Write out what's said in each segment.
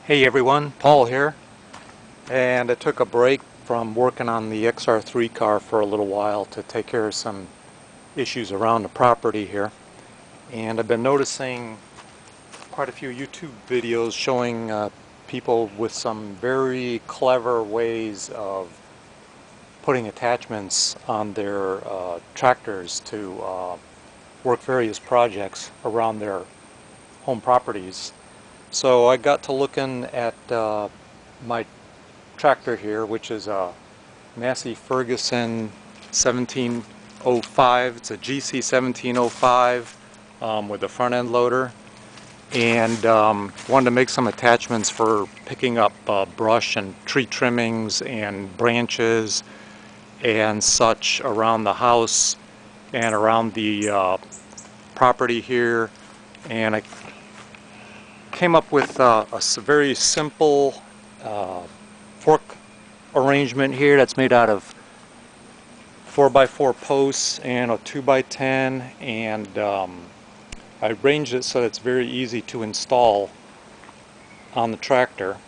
Hey everyone, Paul here, and I took a break from working on the XR3 car for a little while to take care of some issues around the property here. And I've been noticing quite a few YouTube videos showing people with some very clever ways of putting attachments on their tractors to work various projects around their home properties. So I got to looking at my tractor here, which is a Massey Ferguson 1705. It's a GC 1705 with a front end loader, and wanted to make some attachments for picking up brush and tree trimmings and branches and such around the house and around the property here. And I came up with a very simple fork arrangement here that's made out of 4x4 posts and a 2x10, and I arranged it so that it's very easy to install on the tractor.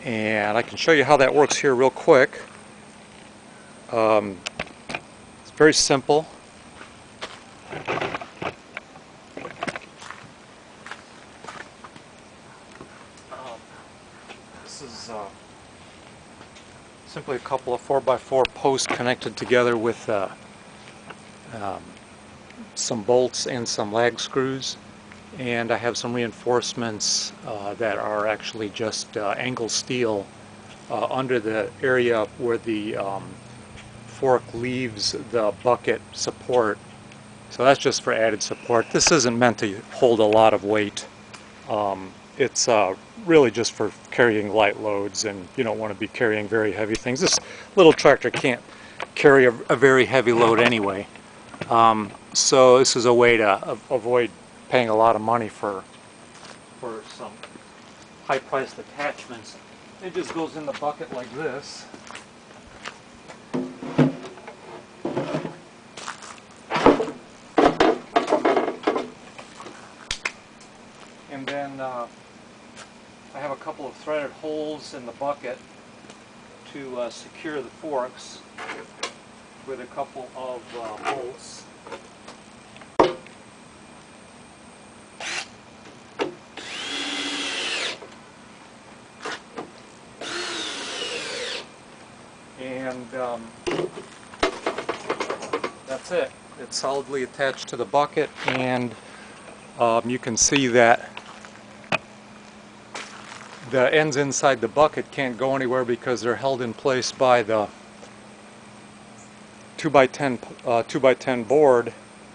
And I can show you how that works here real quick. It's very simple. This is simply a couple of 4x4 posts connected together with some bolts and some lag screws, and I have some reinforcements that are actually just angle steel under the area where the fork leaves the bucket support. So that's just for added support. This isn't meant to hold a lot of weight. It's really just for carrying light loads, and you don't want to be carrying very heavy things. This little tractor can't carry a very heavy load anyway. So this is a way to avoid paying a lot of money for some high-priced attachments. It just goes in the bucket like this. And then I have a couple of threaded holes in the bucket to secure the forks with a couple of bolts. And that's it. It's solidly attached to the bucket, and you can see that the ends inside the bucket can't go anywhere because they're held in place by the 2x10 board,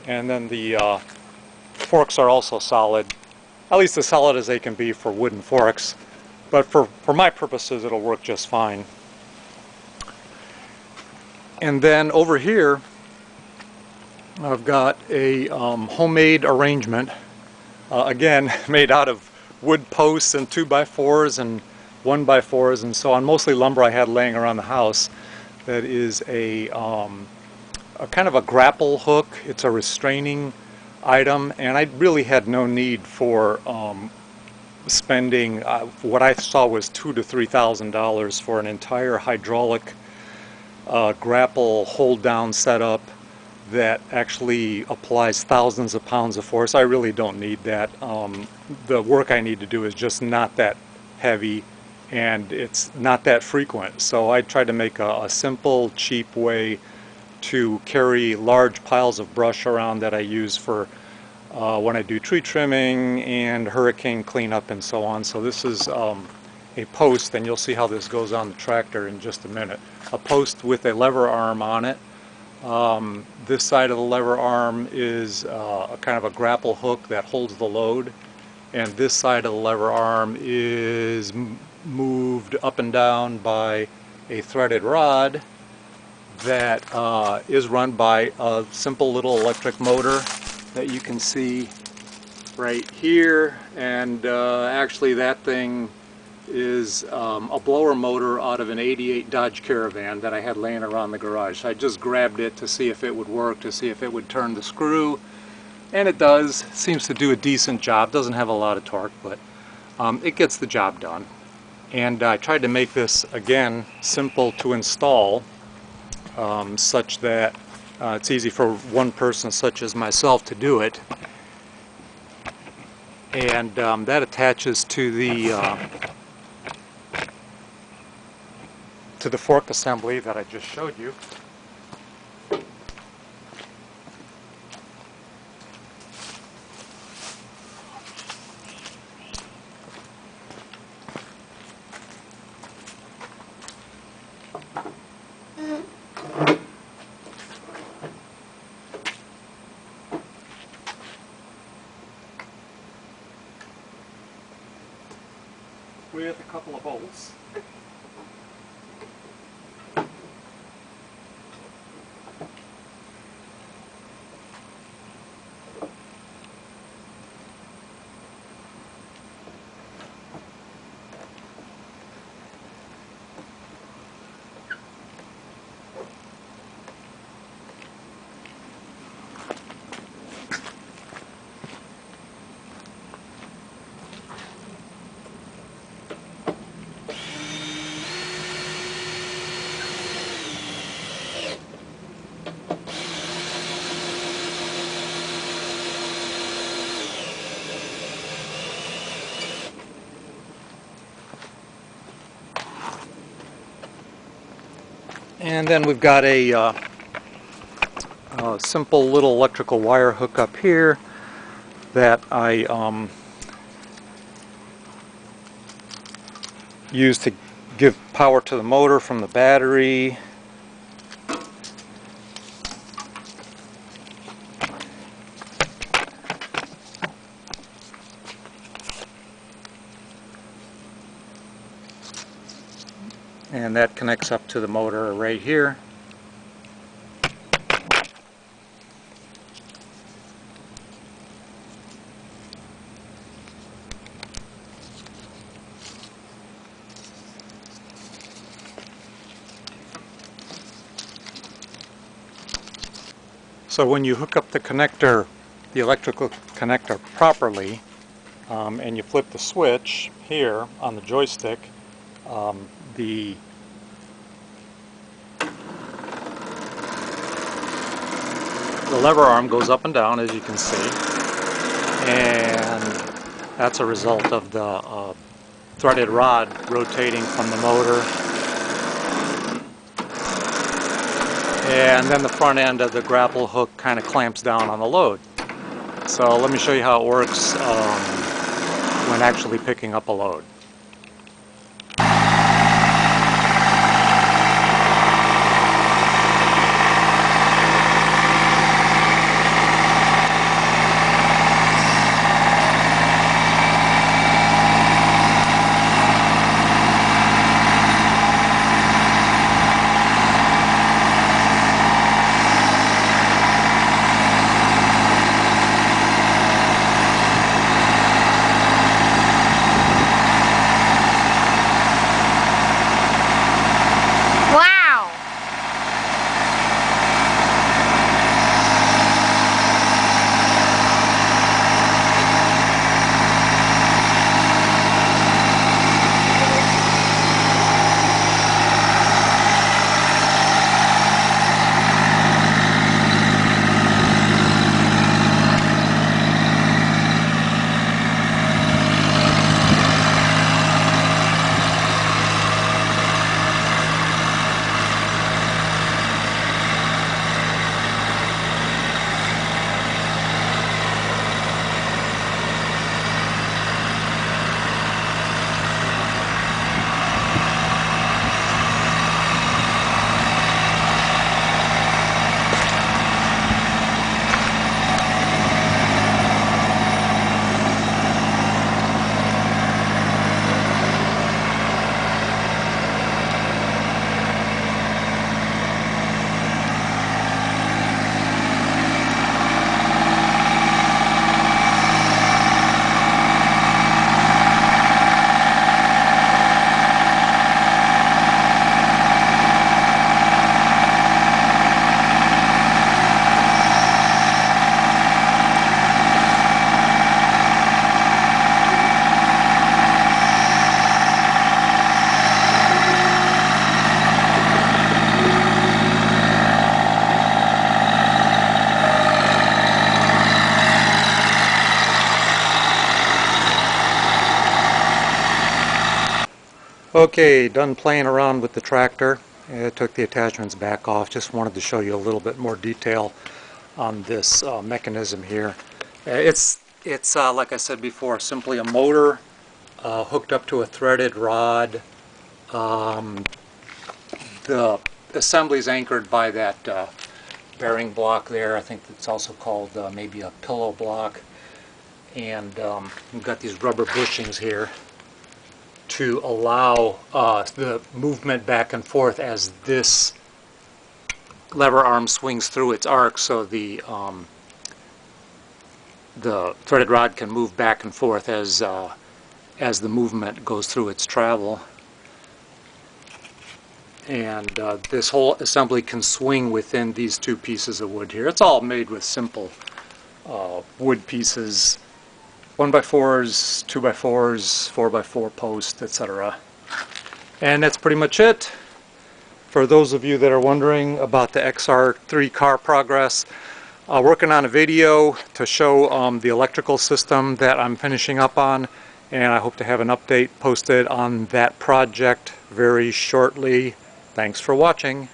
and then the forks are also solid, at least as solid as they can be for wooden forks, but for my purposes it'll work just fine. And then over here I've got a homemade arrangement, again made out of wood posts and 2x4s and 1x4s and so on, mostly lumber I had laying around the house. That is a kind of a grapple hook. It's a restraining item, and I really had no need for spending what I saw was $2,000 to $3,000 for an entire hydraulic grapple hold down setup that actually applies thousands of pounds of force. I really don't need that. The work I need to do is just not that heavy, and it's not that frequent. So I tried to make a simple, cheap way to carry large piles of brush around that I use for when I do tree trimming and hurricane cleanup and so on. So this is a post, and you'll see how this goes on the tractor in just a minute. A post with a lever arm on it. This side of the lever arm is a kind of a grapple hook that holds the load, and this side of the lever arm is moved up and down by a threaded rod that is run by a simple little electric motor that you can see right here. And actually that thing is a blower motor out of an '88 Dodge Caravan that I had laying around the garage. So I just grabbed it to see if it would work, to see if it would turn the screw. And it does, seems to do a decent job. Doesn't have a lot of torque, but it gets the job done. And I tried to make this, again, simple to install, such that it's easy for one person such as myself to do it. And that attaches to the fork assembly that I just showed you. With a couple of bolts. And then we've got a simple little electrical wire hook up here that I use to give power to the motor from the battery. And that connects up to the motor right here. So when you hook up the connector, the electrical connector properly, and you flip the switch here on the joystick, the lever arm goes up and down, as you can see, and that's a result of the threaded rod rotating from the motor. And then the front end of the grapple hook kind of clamps down on the load. So let me show you how it works when actually picking up a load. Okay, done playing around with the tractor. I took the attachments back off. Just wanted to show you a little bit more detail on this mechanism here. It's like I said before, simply a motor hooked up to a threaded rod. The assembly is anchored by that bearing block there. I think it's also called maybe a pillow block. And we've got these rubber bushings here to allow the movement back and forth as this lever arm swings through its arc, so the threaded rod can move back and forth as the movement goes through its travel. And this whole assembly can swing within these two pieces of wood here. It's all made with simple wood pieces. 1x4s, 2x4s, 4x4 posts, etc. And that's pretty much it. For those of you that are wondering about the XR3 car progress, working on a video to show the electrical system that I'm finishing up on, and I hope to have an update posted on that project very shortly. Thanks for watching.